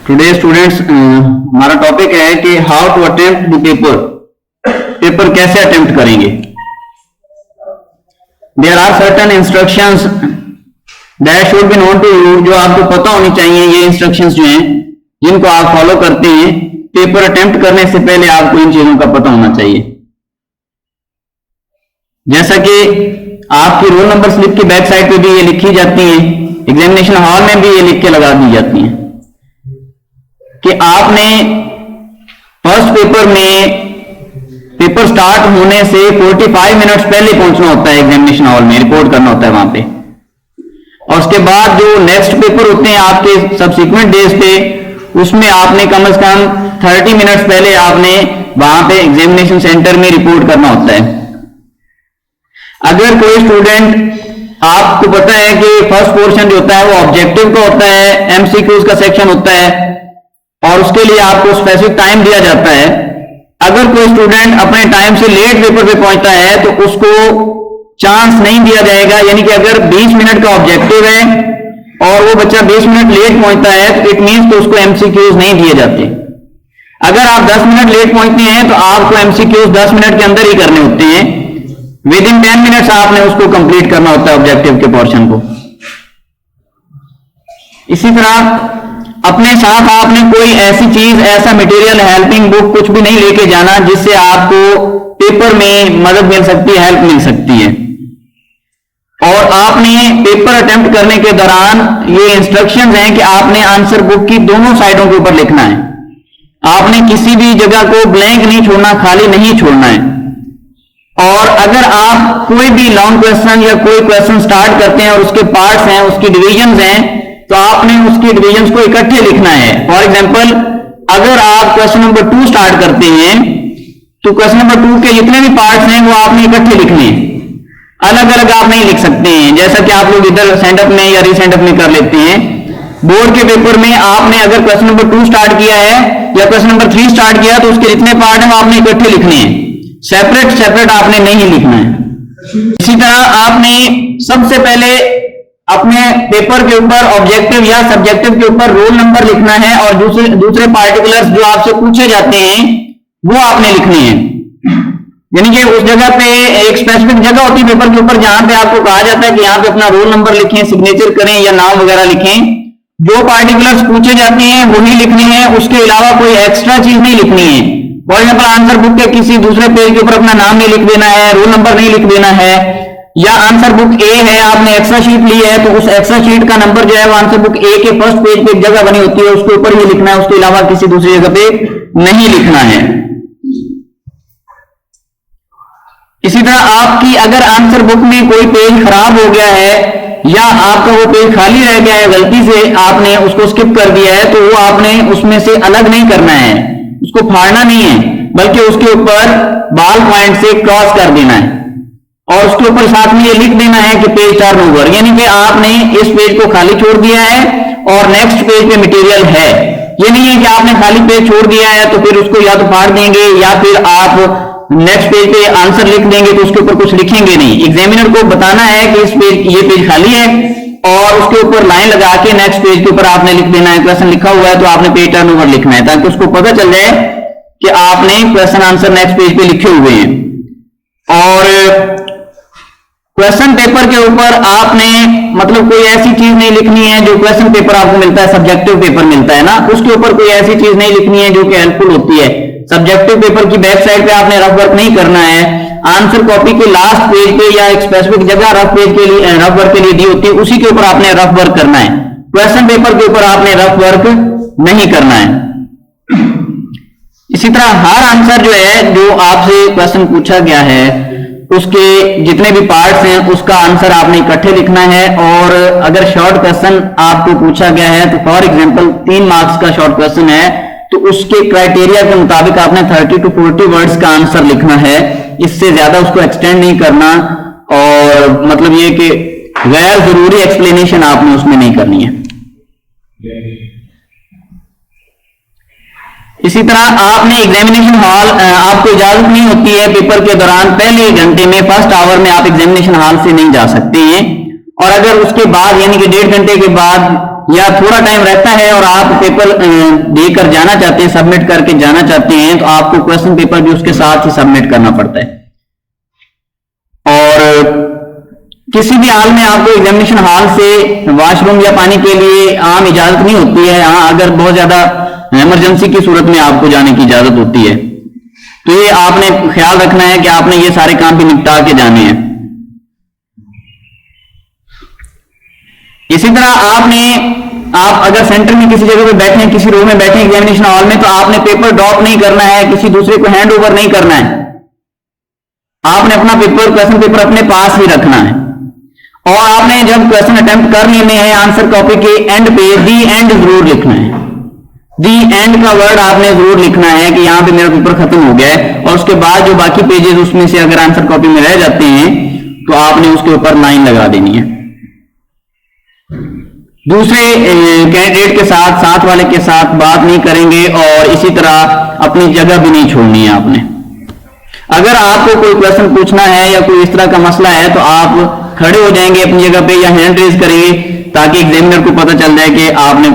Today students हमारा topic है कि how to attempt the paper. Paper कैसे अटेम्प्ट करेंगे। There are certain instructions that should be known to you, जो आपको पता होनी चाहिए। ये इंस्ट्रक्शंस जो हैं जिनको आप फॉलो करते हैं, पेपर अटेम्प्ट करने से पहले आपको इन चीजों का पता होना चाहिए। जैसा कि आपकी रोल नंबर स्लिप की बैक साइड पे भी ये लिखी जाती है, एग्जामिनेशन हॉल में भी ये लिख के लगा दी जाती है कि आपने फर्स्ट पेपर में पेपर स्टार्ट होने से 45 मिनट्स पहले पहुंचना होता है एग्जामिनेशन हॉल में, रिपोर्ट करना होता है वहां पे। और उसके बाद जो नेक्स्ट पेपर होते हैं आपके सब्सिक्वेंट डेज पे, उसमें आपने कम से कम 30 मिनट्स पहले आपने वहां पे एग्जामिनेशन सेंटर में रिपोर्ट करना होता है। अगर कोई स्टूडेंट, आपको पता है कि फर्स्ट पोर्शन जो होता है वो ऑब्जेक्टिव का होता है, एमसीक्यूज का सेक्शन होता है और उसके लिए आपको स्पेसिफिक टाइम दिया जाता है। अगर कोई स्टूडेंट अपने टाइम से लेट पेपर पे पहुंचता है तो उसको चांस नहीं दिया जाएगा। यानी कि अगर 20 मिनट का ऑब्जेक्टिव है और वो बच्चा 20 मिनट लेट पहुंचता है तो इट मींस तो उसको एमसीक्यूज नहीं दिए जाते। अगर आप 10 मिनट लेट पहुंचते हैं तो आपको एमसीक्यूज 10 मिनट के अंदर ही करने होते हैं। विद इन 10 मिनट्स आपने उसको कंप्लीट करना होता है ऑब्जेक्टिव के पोर्शन को। इसी तरह अपने साथ आपने कोई ऐसी चीज, ऐसा मटेरियल, हेल्पिंग बुक कुछ भी नहीं लेके जाना जिससे आपको पेपर में मदद मिल सकती है, हेल्प मिल सकती है। और आपने पेपर अटेम्प्ट करने के दौरान ये इंस्ट्रक्शंस हैं कि आपने आंसर बुक की दोनों साइडों के ऊपर लिखना है। आपने किसी भी जगह को ब्लैंक नहीं छोड़ना, खाली नहीं छोड़ना है। और अगर आप कोई भी लॉन्ग क्वेश्चन या कोई क्वेश्चन स्टार्ट करते हैं और उसके पार्ट्स हैं, उसकी डिविजन्स हैं, तो आपने उसकी डिविजन्स को इकट्ठे लिखना है। फॉर एग्जांपल, अगर आप क्वेश्चन नंबर 2 स्टार्ट करते हैं तो क्वेश्चन नंबर 2 के जितने भी पार्ट्स हैं वो आपने इकट्ठे लिखने हैं, अलग अलग आप नहीं लिख सकते हैं, जैसा कि आप लोग इधर सेंडअप में या रीसेंडअप में कर लेते हैं। बोर्ड के पेपर में आपने अगर क्वेश्चन नंबर 2 स्टार्ट किया है या क्वेश्चन नंबर 3 स्टार्ट किया तो उसके जितने पार्ट हैं वो आपने इकट्ठे लिखने हैं, सेपरेट आपने नहीं लिखना है। इसी तरह आपने सबसे पहले अपने पेपर के ऊपर ऑब्जेक्टिव या सब्जेक्टिव के ऊपर रोल नंबर लिखना है और दूसरे पार्टिकुलर्स जो आपसे पूछे जाते हैं वो आपने लिखने हैं। यानी कि उस जगह पे एक स्पेसिफिक जगह होती है पेपर के ऊपर जहां पे आपको कहा जाता है कि यहाँ पे अपना रोल नंबर लिखें, सिग्नेचर करें या नाम वगैरह लिखें। जो पार्टिकुलर्स पूछे जाते हैं वही लिखने हैं, उसके अलावा कोई एक्स्ट्रा चीज नहीं लिखनी है। फॉर एग्जाम्पल, आंसर बुक के किसी दूसरे पेज के ऊपर अपना नाम नहीं लिख देना है, रोल नंबर नहीं लिख देना है। या आंसर बुक ए है, आपने एक्स्ट्रा शीट ली है तो उस एक्स्ट्रा शीट का नंबर जो है वो आंसर बुक ए के फर्स्ट पेज पे एक जगह बनी होती है, उसके ऊपर ही लिखना है, उसके अलावा किसी दूसरी जगह पे नहीं लिखना है। इसी तरह आपकी अगर आंसर बुक में कोई पेज खराब हो गया है या आपका वो पेज खाली रह गया है, गलती से आपने उसको स्किप कर दिया है, तो वो आपने उसमें से अलग नहीं करना है, उसको फाड़ना नहीं है, बल्कि उसके ऊपर बॉल पॉइंट से क्रॉस कर देना है और उसके ऊपर साथ में ये लिख देना है कि पेज टर्नओवर। यानी कि आपने इस पेज को खाली छोड़ दिया है और नेक्स्ट पेज पे मटेरियल है। ये नहीं है कि आपने खाली पेज छोड़ दिया है तो फिर उसको या तो फाड़ देंगे या फिर आप नेक्स्ट पेज पे आंसर लिख देंगे तो उसके ऊपर कुछ लिखेंगे नहीं। एग्जामिनर को बताना है कि ये पेज खाली है और उसके ऊपर लाइन लगा के नेक्स्ट पेज के ऊपर आपने लिख देना है। क्वेश्चन लिखा हुआ है तो आपने पेज टर्नओवर लिखना है ताकि उसको पता चल जाए कि आपने क्वेश्चन आंसर नेक्स्ट पेज पे लिखे हुए हैं। और क्वेश्चन पेपर के ऊपर आपने मतलब कोई ऐसी चीज नहीं लिखनी है जो क्वेश्चन पेपर आपको मिलता है, सब्जेक्टिव पेपर मिलता है ना, उसके ऊपर कोई ऐसी चीज नहीं लिखनी है जो कि हेल्पफुल होती है। सब्जेक्टिव पेपर की बैक साइड पे आपने रफ वर्क नहीं करना है। आंसर कॉपी के लास्ट पेज पे या एक स्पेसिफिक जगह रफ वर्क के लिए दी होती है, उसी के ऊपर आपने रफ वर्क करना है। क्वेश्चन पेपर के ऊपर आपने रफ वर्क नहीं करना है। इसी तरह हर आंसर जो है, जो आपसे क्वेश्चन पूछा गया है, उसके जितने भी पार्ट्स हैं उसका आंसर आपने इकट्ठे लिखना है। और अगर शॉर्ट क्वेश्चन आपको पूछा गया है तो फॉर एग्जांपल 3 मार्क्स का शॉर्ट क्वेश्चन है तो उसके क्राइटेरिया के मुताबिक आपने 30 to 40 वर्ड्स का आंसर लिखना है। इससे ज्यादा उसको एक्सटेंड नहीं करना और मतलब ये कि गैर जरूरी एक्सप्लेनेशन आपने उसमें नहीं करनी है। इसी तरह आपने एग्जामिनेशन हॉल, आपको इजाजत नहीं होती है पेपर के दौरान पहले घंटे में, फर्स्ट आवर में आप एग्जामिनेशन हॉल से नहीं जा सकते हैं। और अगर उसके बाद यानी कि 1.5 घंटे के बाद या थोड़ा टाइम रहता है और आप पेपर देकर जाना चाहते हैं, सबमिट करके जाना चाहते हैं, तो आपको क्वेश्चन पेपर भी उसके साथ ही सबमिट करना पड़ता है। और किसी भी हाल में आपको एग्जामिनेशन हॉल से वॉशरूम या पानी के लिए आम इजाजत नहीं होती है। हाँ, अगर बहुत ज्यादा इमरजेंसी की सूरत में आपको जाने की इजाजत होती है, तो ये आपने ख्याल रखना है कि आपने ये सारे काम भी निपटा के जाने हैं। इसी तरह आप अगर सेंटर में किसी जगह पे बैठे हैं, किसी रूम में बैठे हैं एग्जामिनेशन हॉल में, तो आपने पेपर ड्रॉप नहीं करना है, किसी दूसरे को हैंड ओवर नहीं करना है। आपने अपना पेपर, क्वेश्चन पेपर अपने पास ही रखना है। और आपने जब क्वेश्चन अटेम्प्ट कर लेने हैं, आंसर कॉपी के एंड पे दी एंड जरूर लिखना है। दी एंड का वर्ड आपने जरूर लिखना है कि यहां पे मेरा पेपर खत्म हो गया है, और उसके बाद जो बाकी पेजेस उसमें से अगर आंसर कॉपी में रह जाते हैं तो आपने उसके ऊपर लाइन लगा देनी है। दूसरे कैंडिडेट के साथ, साथ वाले के साथ बात नहीं करेंगे, और इसी तरह अपनी जगह भी नहीं छोड़नी है आपने। अगर आपको कोई क्वेश्चन पूछना है या कोई इस तरह का मसला है, तो आप खड़े हो जाएंगे अपनी जगह पे या हैंड रेज करेंगे, ताकि एग्जामिनर को पता चल जाए कि आपने,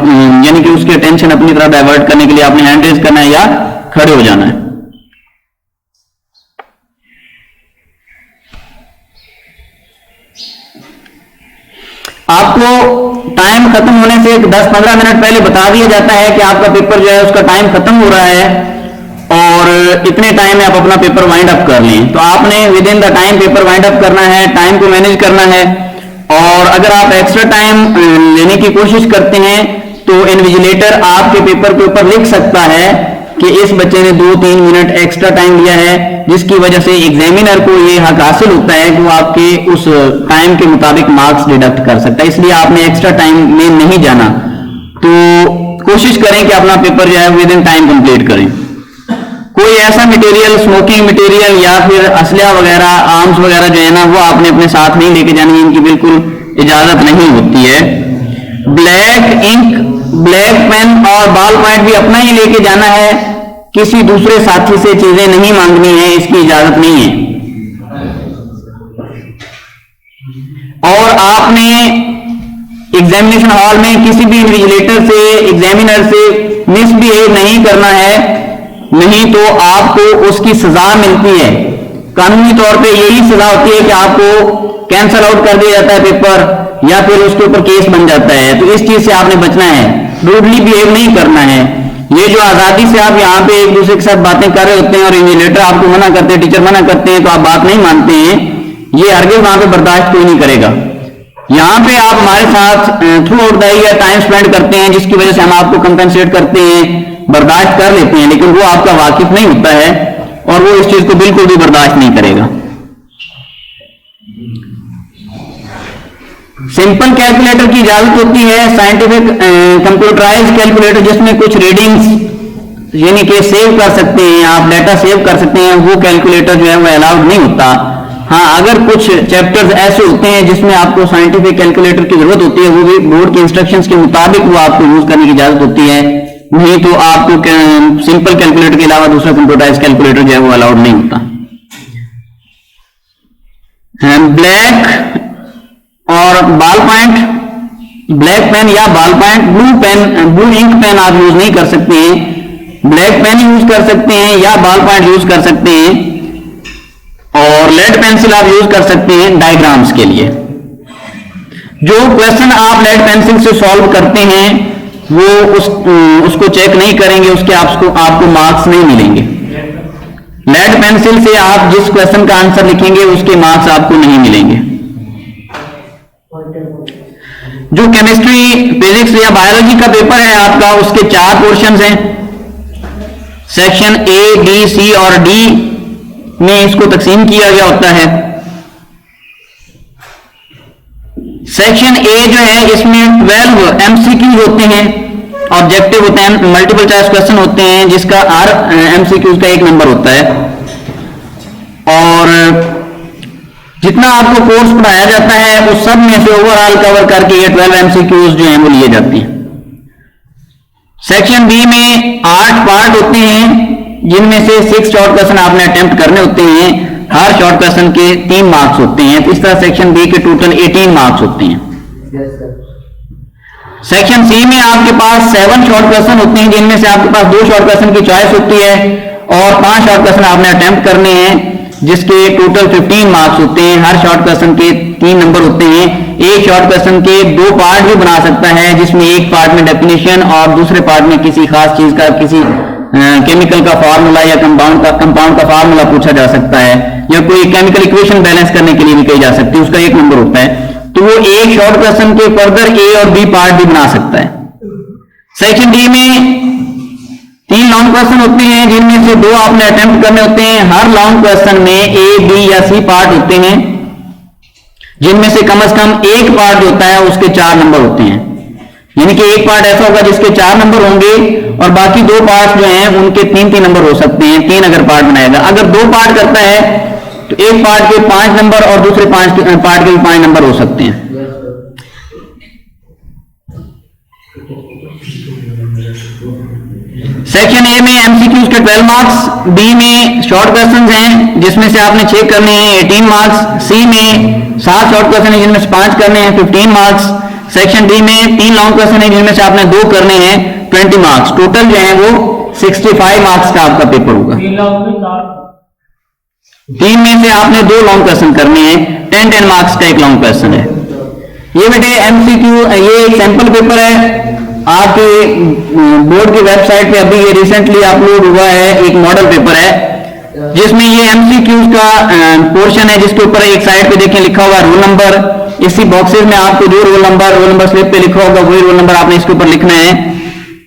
यानी कि उसकी अटेंशन अपनी तरफ डाइवर्ट करने के लिए आपने हैंड रेज करना है या खड़े हो जाना है। आपको टाइम खत्म होने से 10-15 मिनट पहले बता दिया जाता है कि आपका पेपर जो है उसका टाइम खत्म हो रहा है, और इतने टाइम में आप अपना पेपर वाइंड अप कर लें। तो आपने with in the time paper wind up करना है, टाइम को मैनेज करना है। और अगर आप एक्स्ट्रा टाइम लेने की कोशिश करते हैं, तो इन्विजिलेटर आपके पेपर के ऊपर लिख सकता है कि इस बच्चे ने 2-3 मिनट एक्स्ट्रा टाइम लिया है, जिसकी वजह से एग्जामिनर को ये हक हासिल होता है कि वो आपके उस टाइम के मुताबिक मार्क्स डिडक्ट कर सकता है। इसलिए आपने एक्स्ट्रा टाइम में नहीं जाना, तो कोशिश करें कि अपना पेपर जो है विद इन टाइम कंप्लीट करें। कोई ऐसा मटेरियल, स्मोकिंग मटेरियल या फिर असलहा वगैरह, आर्म्स वगैरह जो है ना, वो आपने अपने साथ नहीं लेके जानी, इनकी बिल्कुल इजाजत नहीं होती है। ब्लैक इंक, ब्लैक पेन और बॉल पॉइंट भी अपना ही लेके जाना है, किसी दूसरे साथी से चीजें नहीं मांगनी है, इसकी इजाजत नहीं है। और आपने एग्जामिनेशन हॉल में किसी भी इन्विजिलेटर से, एग्जामिनर से मिसबिहेव नहीं करना है, नहीं तो आपको उसकी सजा मिलती है। कानूनी तौर पे यही सजा होती है कि आपको कैंसल आउट कर दिया जाता है पेपर, या फिर उसके ऊपर केस बन जाता है। तो इस चीज से आपने बचना है, रूडली बिहेव नहीं करना है। ये जो आजादी से आप यहाँ पे एक दूसरे के साथ बातें कर रहे होते हैं और इन्विजिलेटर आपको मना करते हैं, टीचर मना करते हैं, तो आप बात नहीं मानते हैं, ये हरगिज़ वहां पे बर्दाश्त कोई नहीं करेगा। यहाँ पे आप हमारे साथ through out the year time spend करते हैं, जिसकी वजह से हम आपको कंपेंसेट करते हैं, बर्दाश्त कर लेते हैं, लेकिन वो आपका वाकिफ नहीं होता है और वो इस चीज को बिल्कुल भी बर्दाश्त नहीं करेगा। सिंपल कैलकुलेटर की इजाजत होती है, साइंटिफिक कंप्यूटराइज्ड कैलकुलेटर जिसमें कुछ रीडिंग्स यानी कि सेव कर सकते हैं, आप डाटा सेव कर सकते हैं, वो कैलकुलेटर जो है वो अलाउड नहीं होता। हाँ, अगर कुछ चैप्टर्स ऐसे होते हैं जिसमें आपको साइंटिफिक कैलकुलेटर की जरूरत होती है, वो भी बोर्ड के इंस्ट्रक्शंस के मुताबिक वो आपको यूज करने की इजाजत होती है, नहीं तो आपको सिंपल कैलकुलेटर के अलावा दूसरा कंप्यूटराइज्ड कैलकुलेटर जो है वो अलाउड नहीं होता। ब्लैक और बॉल पॉइंट, ब्लैक पेन या ball point, blue pen, blue ink pen आप यूज नहीं कर सकते हैं, ब्लैक पेन यूज कर सकते हैं या बॉल पॉइंट यूज कर सकते हैं, और लेड पेंसिल आप यूज कर सकते हैं डायग्राम्स के लिए। जो क्वेश्चन आप लेड पेंसिल से सॉल्व करते हैं वो उसको चेक नहीं करेंगे, उसके आपको मार्क्स नहीं मिलेंगे। लेड पेंसिल से आप जिस क्वेश्चन का आंसर लिखेंगे उसके मार्क्स आपको नहीं मिलेंगे। जो केमिस्ट्री, फिजिक्स या बायोलॉजी का पेपर है आपका, उसके 4 पोर्शंस हैं। सेक्शन ए, बी, सी और डी में इसको तकसीम किया गया होता है। सेक्शन ए जो है इसमें 12 एमसीक्यू होते हैं, ऑब्जेक्टिव होते हैं, मल्टीपल चॉइस क्वेश्चन होते हैं, जिसका हर एमसीक्यू का 1 नंबर होता है। और जितना आपको कोर्स पढ़ाया जाता है उस सब में से ओवरऑल कवर करके ये 12 एमसीक्यूज जो हैं वो लिए जाते हैं। सेक्शन बी में 8 पार्ट होते हैं, जिनमें से 6 शॉर्ट क्वेश्चन आपने अटेम्प्ट करने होते हैं। हर शॉर्ट क्वेश्चन के 3 मार्क्स होते हैं। इस तरह सेक्शन बी के टोटल 18 मार्क्स होते हैं। सेक्शन सी में आपके पास 7 शॉर्ट क्वेश्चन होते हैं, जिनमें से आपके पास 2 शॉर्ट क्वेश्चन की चॉइस होती है और 5 शॉर्ट क्वेश्चन आपने अटेम्प्ट करने हैं, जिसके टोटल 15 मार्क्स होते हैं। हर शॉर्ट क्वेश्चन के 3 नंबर होते हैं। एक शॉर्ट क्वेश्चन के 2 पार्ट भी बना सकता है, जिसमें एक पार्ट में डेफिनेशन और दूसरे पार्ट में किसी खास चीज का, किसी केमिकल का फार्मूला या कंपाउंड का फार्मूला पूछा जा सकता है, या कोई केमिकल इक्वेशन बैलेंस करने के लिए भी कही जा सकती है, उसका 1 नंबर होता है। तो वो एक शॉर्ट क्वेश्चन के फर्दर ए और बी पार्ट भी बना सकता है। सेक्शन डी में 3 लॉन्ग क्वेश्चन होते हैं, जिनमें से 2 आपने अटेम्प्ट करने होते हैं। हर लॉन्ग क्वेश्चन में ए, बी या सी पार्ट होते हैं, जिनमें से कम एक पार्ट होता है उसके 4 नंबर होते हैं। यानी कि एक पार्ट ऐसा होगा जिसके 4 नंबर होंगे और बाकी 2 पार्ट जो हैं उनके 3-3 नंबर हो सकते हैं। 3 अगर पार्ट बनाएगा, अगर 2 पार्ट करता है तो एक पार्ट के 5 नंबर और दूसरे पार्ट के भी 5 नंबर हो सकते हैं। सेक्शन ए में एमसीक्यूज के 12 मार्क्स, बी में शॉर्ट क्वेश्चंस हैं जिसमें से आपने 6 करने हैं 18 मार्क्स, सी में 7 शॉर्ट क्वेश्चन हैं जिनमें से 5 करने हैं 15 मार्क्स। सेक्शन डी में 3 लॉन्ग क्वेश्चन हैं जिनमें से आपने 2 करने हैं 20 मार्क्स। टोटल जो है वो 65 मार्क्स का आपका पेपर होगा। 3 में से आपने 2 लॉन्ग क्वेश्चन करने हैं, 10 मार्क्स का एक लॉन्ग क्वेश्चन है। ये बेटे एमसीक्यू, ये एक सैंपल पेपर है आपके बोर्ड की वेबसाइट पे अभी ये रिसेंटली अपलोड हुआ है। एक मॉडल पेपर है जिसमें ये एमसीक्यूज का पोर्शन है, जिसके ऊपर एक साइड पे देखें लिखा हुआ रोल नंबर। इसी बॉक्सेस में आपको जो रोल नंबर स्लिप पे लिखा होगा वही रोल नंबर आपने इसके ऊपर लिखना है।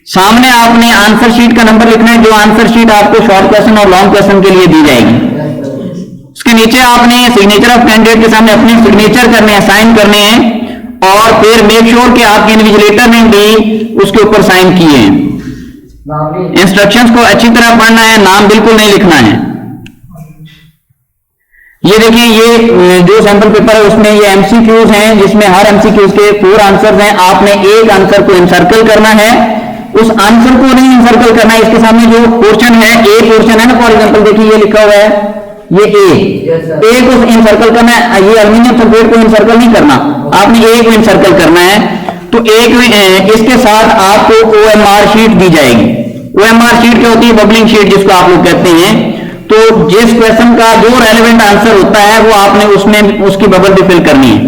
सामने आपने आंसर शीट का नंबर लिखना है, जो आंसर शीट आपको शॉर्ट क्वेश्चन और लॉन्ग क्वेश्चन के लिए दी जाएगी। उसके नीचे आपने सिग्नेचर ऑफ कैंडिडेट के सामने अपने सिग्नेचर करने हैं, साइन करने हैं, और फिर मेक श्योर कि आपके इन्विजिलेटर ने भी उसके ऊपर साइन किए हैं। इंस्ट्रक्शंस को अच्छी तरह पढ़ना है, नाम बिल्कुल नहीं लिखना है। ये देखिए, ये जो सैंपल पेपर है उसमें ये एमसीक्यूज हैं, जिसमें हर एमसीक्यूज के 4 आंसर्स हैं। आपने एक आंसर को इंसर्कल करना है, उस आंसर को नहीं इंसर्कल करना है। इसके सामने जो पोर्शन है, ए पोर्शन है ना, फॉर एग्जांपल देखिए ये लिखा हुआ है, ये ए को इंसर्कल करना है। ये एल्यूमिनियम सल्फेट को इंसर्कल नहीं करना, आपने ए को इंसर्कल करना है। तो एक इसके साथ आपको ओएमआर शीट दी जाएगी। ओएमआर शीट क्या होती है? बबलिंग शीट, जिसको आप लोग कहते हैं। तो जिस क्वेश्चन का जो रेलेवेंट आंसर होता है वो आपने उसमें उसकी बबल भी फिल करनी है,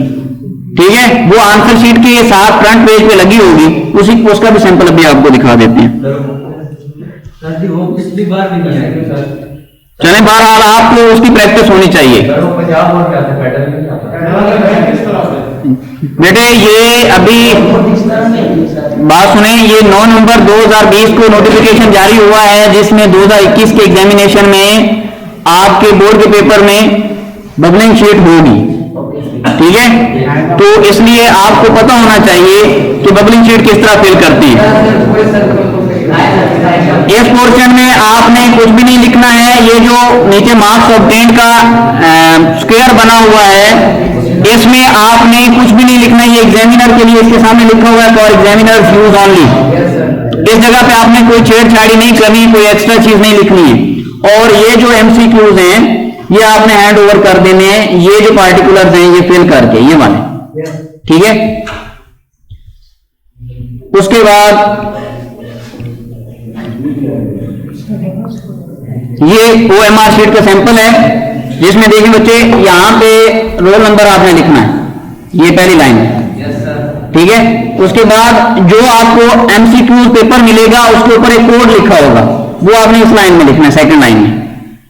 ठीक है। वो आंसर शीट के साथ फ्रंट पेज पे लगी होगी, उसका भी सैंपल अभी आपको दिखा देते हैं। चले, बहरहाल आपको उसकी प्रैक्टिस होनी चाहिए बेटे। ये अभी बात सुने, ये 9 नवंबर 2020 को नोटिफिकेशन जारी हुआ है, जिसमें 2021 के एग्जामिनेशन में आपके बोर्ड के पेपर में बबलिंग शीट होगी, ठीक है। तो इसलिए आपको पता होना चाहिए कि बबलिंग शीट किस तरह फिल करती है। इस पोर्शन में आपने कुछ भी नहीं लिखना है। ये जो नीचे मार्क्स ऑब्टेन का स्क्वायर बना हुआ है, इसमें आपने कुछ भी नहीं लिखना है। ये एग्जामिनर के लिए इसके सामने लिखा हुआ है, फॉर एग्जामिनर्स यूज ओनली। इस जगह पे आपने कोई छेड़छाड़ी नहीं करनी, कोई एक्स्ट्रा चीज नहीं लिखनी है। और ये जो एमसीक्यूज हैं ये आपने हैंड ओवर कर देने हैं, ये जो पार्टिकुलर्स हैं ये फिल करके, ये वाले, ठीक है। उसके बाद ये ओएमआर शीट का सैंपल है, जिसमें देखिए बच्चे यहां पे रोल नंबर आपने लिखना है, ये पहली लाइन है, ठीक है। उसके बाद जो आपको एमसीक्यू पेपर मिलेगा उसके ऊपर एक कोड लिखा होगा, वो आपने इस लाइन में लिखना है, सेकंड लाइन में,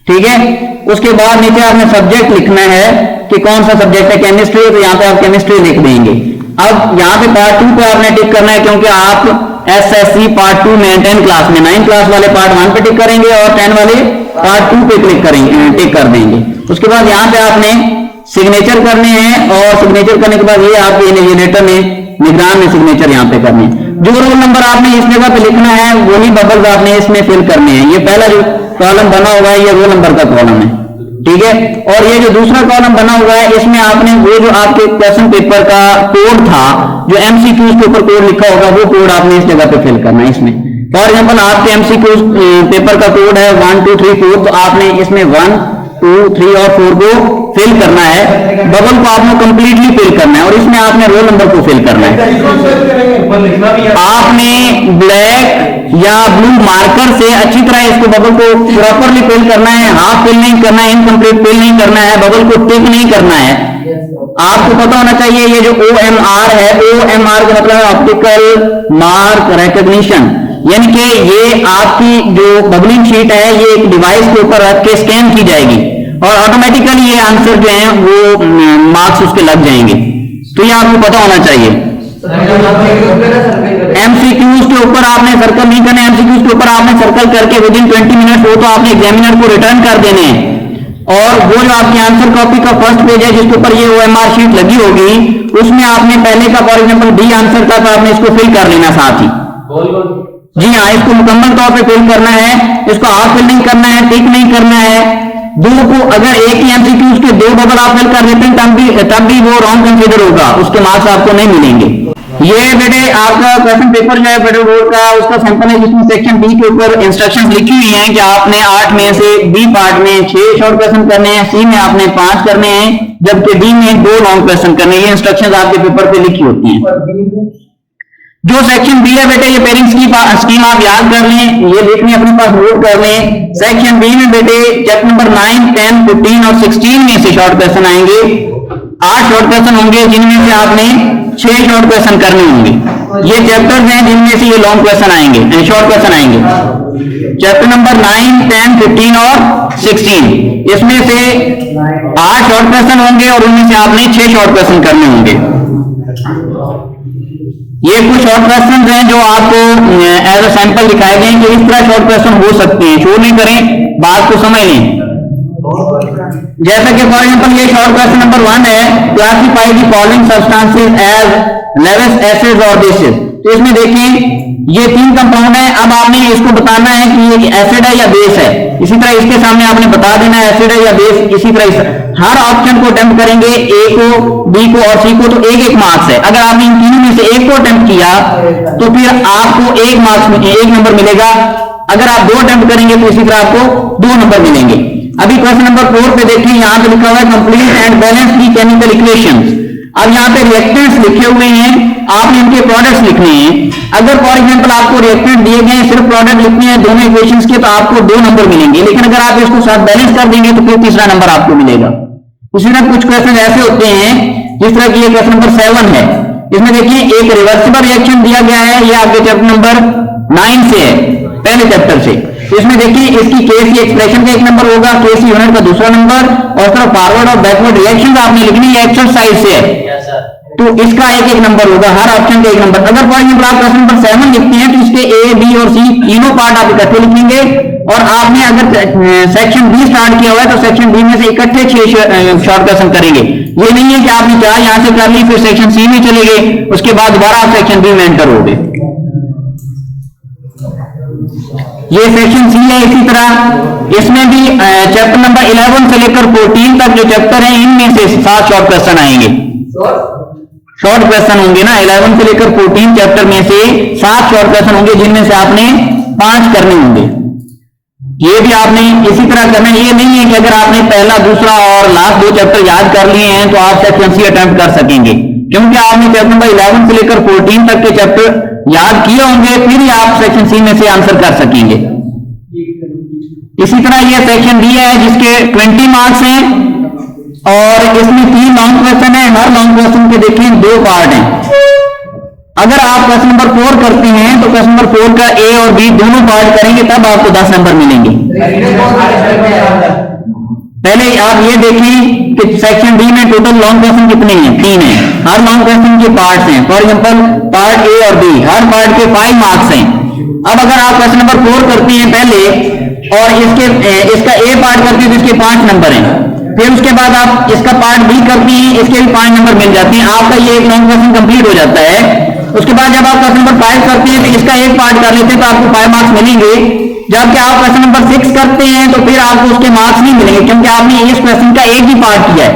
ठीक है। उसके बाद नीचे आपने सब्जेक्ट लिखना है कि कौन सा सब्जेक्ट है, केमिस्ट्री, तो यहां पे आप केमिस्ट्री लिख देंगे। अब यहां पे पार्ट 2 पे आपने टिक करना है, क्योंकि आप एसएससी पार्ट 2 में 10 क्लास में 9 क्लास वाले पार्ट 1 पे टिक करेंगे और 10 वाले पार्ट 2 पे क्लिक करेंगे, टिक कर देंगे। उसके बाद यहाँ पे आपने सिग्नेचर करने हैं, और सिग्नेचर करने के बाद ये आपके इन्विजिलेटर में निगरान में सिग्नेचर यहाँ पे करने हैं। जो रोल नंबर आपने इस जगह पे लिखना है वही बबल्स आपने इसमें फिल करने हैं। ये पहला जो कॉलम बना हुआ है ये रोल नंबर का कॉलम है, ठीक है। और ये जो दूसरा कॉलम बना हुआ है इसमें आपने वो जो आपके क्वेश्चन पेपर का कोड था, जो एमसीक्यूज के ऊपर कोड लिखा होगा, वो कोड आपने इस जगह पे फिल करना है इसमें। फॉर एग्जांपल आपके एमसीक्यूज पेपर का कोड है 1 2 3 4, तो आपने इसमें 1 2 3 और 4 को फिल करना है, बबल को आपने कंप्लीटली फिल करना है और इसमें आपने रोल नंबर को फिल करना है। आपने ब्लैक या ब्लू मार्कर से अच्छी तरह इसको बबल को प्रॉपरली फिल करना है, हाफ फिल नहीं करना है, इनकम्प्लीट फिल नहीं करना है, बबल को टिक नहीं करना है। आपको पता होना चाहिए ये जो OMR है, OMR का मतलब है ऑप्टिकल मार्क रिकॉग्निशन, यानी कि ये आपकी जो बबलिंग शीट है ये एक डिवाइस के ऊपर रख के स्कैन की जाएगी और ऑटोमेटिकली ये आंसर जो है वो मार्क्स उसके लग जाएंगे। तो ये आपको पता होना चाहिए। MCQs के ऊपर आपने सर्कल नहीं करना, MCQs के ऊपर आपने सर्कल करके विदिन 20 मिनट हो तो आपने एग्जामिनर को रिटर्न कर देने हैं और वो जो आपकी आंसर कॉपी का फर्स्ट पेज है जिसके ऊपर ये OMR शीट लगी होगी उसमें आपने पहले का फॉर एग्जाम्पल डी आंसर था तो आपने इसको फिल कर लेना साथ ही। जी हाँ, इसको मुकम्मल तौर पे फिल करना है, इसको हाफ फिल नहीं करना है, टिक नहीं करना है। दो को अगर एक ही MCQs के दो बबल आप फिल कर लेते हैं तब भी वो रॉन्ग कंसीडर होगा, उसके मार्क्स आपको नहीं मिलेंगे। ये बेटे आपका क्वेश्चन पेपर जो है फेडरल बोर्ड का उसका सैंपल है जिसमें सेक्शन बी के ऊपर इंस्ट्रक्शंस लिखी हुई हैं कि आपने 8 में से बी पार्ट में 6 शॉर्ट क्वेश्चन करने हैं, सी में आपने 5 करने हैं, जबकि डी में 2 लॉन्ग क्वेश्चन करने हैं। ये इंस्ट्रक्शंस आपके पेपर पे लिखी होती हैं। जो सेक्शन बी है बेटे ये पेयरिंग स्कीम आप याद कर लें, ये लिखने अपने पास नोट कर लें। सेक्शन बी में बेटे चैप्टर नंबर 9, 10, 15 और 16 में से शॉर्ट क्वेश्चन आएंगे। 8 शॉर्ट क्वेश्चन होंगे जिनमें से आपने 6 शॉर्ट क्वेश्चन करने होंगे। ये चैप्टर्स हैं जिनमें से ये लॉन्ग क्वेश्चन आएंगे, शॉर्ट क्वेश्चन आएंगे। चैप्टर नंबर 9, 10, 15 और 16 इसमें से 8 शॉर्ट क्वेश्चन होंगे और उनमें से आपने 6 शॉर्ट क्वेश्चन करने होंगे। ये कुछ शॉर्ट क्वेश्चन हैं जो आपको एज अ सैंपल दिखाए गए कि इस तरह शॉर्ट क्वेश्चन हो सकते हैं। शो नहीं करें, बात को समझ लें। जैसा कि फॉर एग्जांपल ये शॉर्ट क्वेश्चन नंबर 1 है, classify the following substances as लेवेस, एसिड और बेसिस। तो इसमें देखिए ये 3 कंपाउंड है, अब आपने इसको बताना है कि ये एसिड है या बेस है। इसी तरह इसके सामने आपने बता देना है एसिड है या बेस। इसी तरह हर ऑप्शन को अटेम्प्ट करेंगे, ए को, बी को और सी को, तो 1-1 मार्क्स है। अगर आपने इन तीनों में से एक को अटेम्प्ट किया तो फिर आपको 1 मार्क्स 1 नंबर मिलेगा। अगर आप 2 अटेम्प्ट करेंगे तो इसी तरह आपको 2 नंबर मिलेंगे। अभी क्वेश्चन नंबर 4 पे देखिए, यहाँ पे लिखा हुआ है complete and balance the chemical equations. अब यहाँ पे रिएक्टेंट्स लिखे हुए हैं, आपने इनके प्रोडक्ट्स लिखने हैं। अगर फॉर एग्जांपल आपको रिएक्टेंट दिए गए सिर्फ प्रोडक्ट लिखने हैं दोनों इक्वेशंस के तो आपको 2 नंबर मिलेंगे, लेकिन अगर आप इसको साथ बैलेंस कर देंगे तो फिर तीसरा नंबर आपको मिलेगा। उसी तरह कुछ क्वेश्चन ऐसे होते हैं जिस तरह की ये क्वेश्चन नंबर 7 है, इसमें देखिए एक रिवर्सिबल रिएक्शन दिया गया है, ये आपके चैप्टर नंबर 9 से है, पहले चैप्टर से। इसमें देखिए इसकी केसी एक्सप्रेशन का 1 नंबर होगा, केसी यूनिट का दूसरा नंबर, और तरह फॉरवर्ड और बैकवर्ड रिएक्शन आपने लिखनी है एक्सरसाइज से है तो इसका 1-1 नंबर होगा, हर ऑप्शन का 1 नंबर। अगर फॉर एग्जांपल आप क्वेश्चन नंबर 7 लिखते हैं तो इसके ए, बी और सी तीनों पार्ट आप इकट्ठे लिखेंगे, और आपने अगर सेक्शन बी स्टार्ट किया हुआ है तो सेक्शन बी में से इकट्ठे 6 शॉर्ट क्वेश्चन करेंगे। ये नहीं है कि आपने 4 यहां से कर ली फिर सेक्शन सी में चले गए, उसके बाद दोबारा आप सेक्शन बी में एंटर हो गए। ये सेक्शन सी है। इसी तरह इसमें भी चैप्टर नंबर 11 से लेकर 14 तक जो चैप्टर है इनमें से 7 शॉर्ट क्वेश्चन आएंगे। शॉर्ट क्वेश्चन होंगे ना, 11 से लेकर 14 चैप्टर में से 7 शॉर्ट क्वेश्चन होंगे जिनमें से आपने 5 करने होंगे। ये भी आपने इसी तरह करना है। ये नहीं है कि अगर आपने पहला, दूसरा और लास्ट 2 चैप्टर याद कर लिए हैं तो आप सेक्शन सी अटेम्प्ट कर सकेंगे, क्योंकि आपने चैप्टर नंबर 11 से लेकर 14 तक के चैप्टर याद किए होंगे, फिर ही आप सेक्शन सी में से आंसर कर सकेंगे। इसी तरह ये सेक्शन डी है जिसके 20 मार्क्स हैं और इसमें 3 लॉन्ग क्वेश्चन है। हर लॉन्ग क्वेश्चन के देखिए 2 पार्ट हैं। अगर आप क्वेश्चन नंबर 4 करते हैं तो क्वेश्चन नंबर 4 का ए और बी दोनों पार्ट करेंगे तब आपको 10 नंबर मिलेंगे। पहले आप ये देखें कि सेक्शन डी में टोटल लॉन्ग क्वेश्चन कितने हैं, 3 हैं। हर लॉन्ग क्वेश्चन के पार्ट्स हैं, फॉर एग्जांपल पार्ट ए और बी, हर पार्ट के 5 मार्क्स हैं। अब अगर आप क्वेश्चन नंबर 4 करते हैं पहले और इसका ए पार्ट करते हैं तो इसके 5 नंबर हैं, फिर उसके बाद आप इसका पार्ट बी करते हैं, इसके भी 5 नंबर मिल जाते हैं, आपका ये एक लॉन्ग क्वेश्चन कंप्लीट हो जाता है। उसके बाद जब आप क्वेश्चन नंबर 5 करते हैं तो इसका एक पार्ट कर लेते हैं तो आपको 5 मार्क्स मिलेंगे। जबकि आप क्वेश्चन नंबर 6 करते हैं तो फिर आपको उसके मार्क्स नहीं मिलेंगे, क्योंकि आपने इस क्वेश्चन का एक ही पार्ट किया है।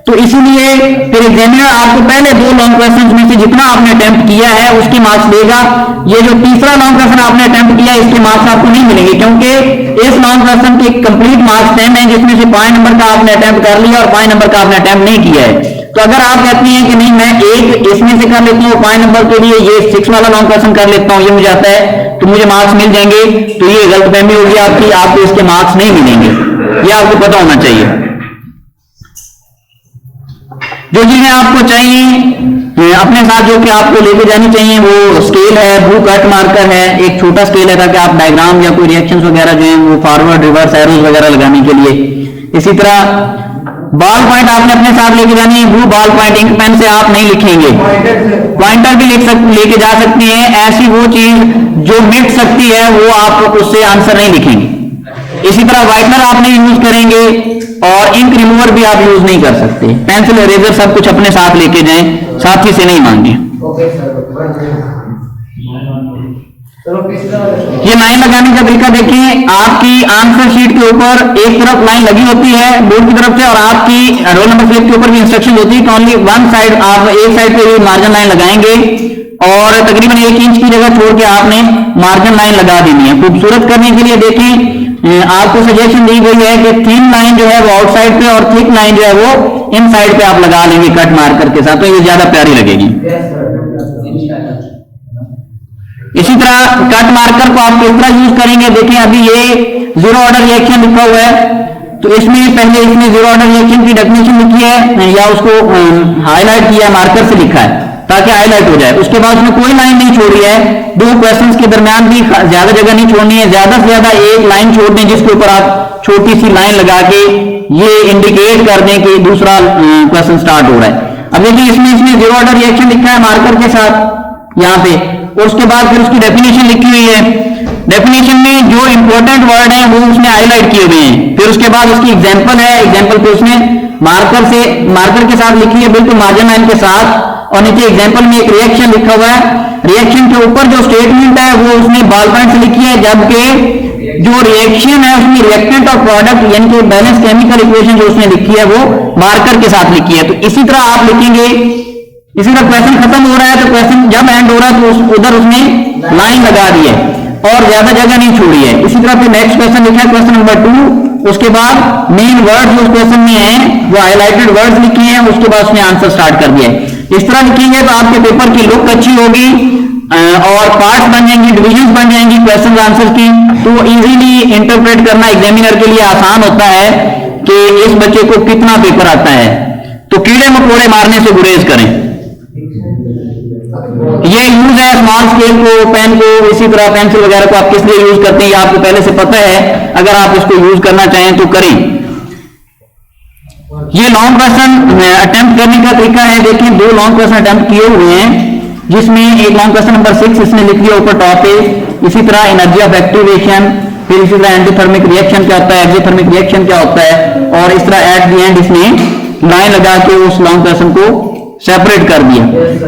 तो इसीलिए फिर एग्जामिनर आपको पहले 2 लॉन्ग क्वेश्चंस में से जितना आपने अटेम्प्ट किया है उसके मार्क्स देगा। ये जो तीसरा लॉन्ग क्वेश्चन आपने अटेम्प्ट किया इसके मार्क्स आपको नहीं मिलेंगे, क्योंकि इस लॉन्ग क्वेश्चन के कंप्लीट मार्क्स 10 हैं, जिसमें से 5 नंबर का आपने अटेम्प्ट कर लिया और 5 नंबर का आपने अटेम्प्ट नहीं किया है। तो अगर आप कहती हैं कि नहीं मैं एक इसमें से कर लेती हूँ 5 नंबर के लिए, ये 6 वाला लॉन्ग क्वेश्चन कर लेता हूँ, ये मुझे आता है तो मुझे मार्क्स मिल जाएंगे, तो ये गलतफहमी होगी आपकी, आपको इसके मार्क्स नहीं मिलेंगे, ये आपको पता होना चाहिए। जो चीजें आपको चाहिए अपने साथ जो कि आपको लेके जानी चाहिए वो स्केल है, ब्लू कट मार्कर है, एक छोटा स्केल है ताकि आप डायग्राम या कोई रिएक्शंस वगैरह जो है वो फॉरवर्ड रिवर्स एरोज वगैरह लगाने के लिए। इसी तरह बॉल पॉइंट आपने अपने साथ लेके जानी है, blue ball point, ink pen से आप नहीं लिखेंगे, पॉइंटर भी लेके जा सकती हैं। ऐसी वो चीज जो मिट सकती है वो आप उससे आंसर नहीं लिखेंगे। इसी तरह व्हाइटनर आप नहीं यूज करेंगे और इंक रिमूवर भी आप यूज नहीं कर सकते। पेंसिल इरेजर सब कुछ अपने साथ लेके जाएं, साथी से नहीं मांगे। ये लाइन लगाने का तरीका देखिए, आपकी आंसर शीट के ऊपर एक तरफ लाइन लगी होती है बोर्ड की तरफ से और आपकी रोल नंबर स्लिप के ऊपर भी इंस्ट्रक्शन होती है कि ओनली वन साइड, आप एक साइड पे मार्जिन लाइन लगाएंगे और तकरीबन 1 इंच की जगह छोड़ के आपने मार्जिन लाइन लगा देनी है। खूबसूरत करने के लिए देखें आपको सजेशन दी गई है कि थिन लाइन जो है वो आउटसाइड पे और थिक लाइन जो है वो इन साइड पे आप लगा लेंगे कट मार्कर के साथ, तो ये ज्यादा प्यारी लगेगी। इसी तरह कट मार्कर को आप किस तरह यूज करेंगे देखें, अभी ये 0 ऑर्डर रिएक्शन लिखा हुआ है, तो इसमें पहले इसमें 0 ऑर्डर रिएक्शन की डेफिनेशन लिखी है या उसको हाईलाइट किया मार्कर से लिखा है ताकि हाईलाइट हो जाए। उसके बाद उसमें कोई लाइन नहीं छोड़ी है, 2 क्वेश्चंस के दरमियान भी ज्यादा जगह नहीं छोड़नी है, ज्यादा से ज्यादा एक लाइन छोड़ दें जिसके ऊपर आप छोटी सी लाइन लगा के ये इंडिकेट कर दें कि दूसरा क्वेश्चन स्टार्ट हो रहा है। अब देखिए इसमें 0 ऑर्डर रिएक्शन लिखा है मार्कर के साथ यहाँ पे, और उसके बाद फिर उसकी डेफिनेशन लिखी हुई है। डेफिनेशन में जो इंपॉर्टेंट वर्ड है वो उसने हाईलाइट किए हुए हैं। फिर उसके बाद उसकी एग्जांपल है, एग्जांपल पे उसने मार्कर के साथ लिखी है बिल्कुल मार्जिन लाइन के साथ, और नीचे एग्जांपल में एक रिएक्शन लिखा हुआ है। रिएक्शन के ऊपर जो स्टेटमेंट है वो उसने बॉल पॉइंट से लिखी है, जबकि जो रिएक्शन है उसमें रिएक्टेंट और प्रोडक्ट यानी कि बैलेंस केमिकल इक्वेशन जो उसने लिखी है वो मार्कर के साथ लिखी है। तो इसी तरह आप लिखेंगे। इसी तरह क्वेश्चन खत्म हो रहा है तो क्वेश्चन जब एंड हो रहा है तो उधर उसने लाइन लगा दी है और ज्यादा जगह नहीं छोड़ी है। इसी तरह फिर नेक्स्ट क्वेश्चन लिखा है क्वेश्चन नंबर 2, उसके बाद मेन वर्ड जो उस क्वेश्चन में है वो हाईलाइटेड वर्ड्स लिखे हैं, उसके बाद उसने आंसर स्टार्ट कर दिया है। इस तरह लिखेंगे तो आपके पेपर की लुक अच्छी होगी और पार्ट्स बन जाएंगी, डिविजन्स बन जाएंगी क्वेश्चन आंसर की, तो इजीली इंटरप्रेट करना एग्जामिनर के लिए आसान होता है कि इस बच्चे को कितना पेपर आता है। तो कीड़े मकोड़े मारने से गुरेज करें। ये यूज है स्मॉल स्केल को, पेन को, इसी तरह पेंसिल वगैरह को आप किस लिए यूज करते हैं ये आपको पहले से पता है, अगर आप इसको यूज करना चाहें तो करें। ये लॉन्ग क्वेश्चन अटेम्प्ट करने का तरीका है। देखिए 2 लॉन्ग क्वेश्चन अटेम्प्ट किए हुए हैं, जिसमें एक लॉन्ग क्वेश्चन नंबर 6 इसने लिख दिया ऊपर टॉप पे, इसी तरह एनर्जी ऑफ एक्टिवेशन, फिर इसी तरह एंडोथर्मिक रिएक्शन क्या होता है, एक्सोथर्मिक रिएक्शन क्या होता है, और इस तरह एट द एंड इसने लाइन लगा के उस लॉन्ग क्वेश्चन को सेपरेट कर दिया।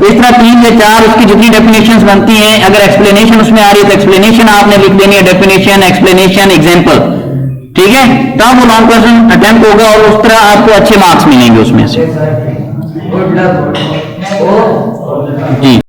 इस तरह 3 या 4 उसकी जितनी डेफिनेशंस बनती हैं, अगर एक्सप्लेनेशन उसमें आ रही है तो एक्सप्लेनेशन आपने लिख देनी है, डेफिनेशन, एक्सप्लेनेशन, एग्जांपल, ठीक है, तब वो लॉन्ग क्वेश्चन अटेम्प्ट होगा और उस तरह आपको अच्छे मार्क्स मिलेंगे उसमें से। जी।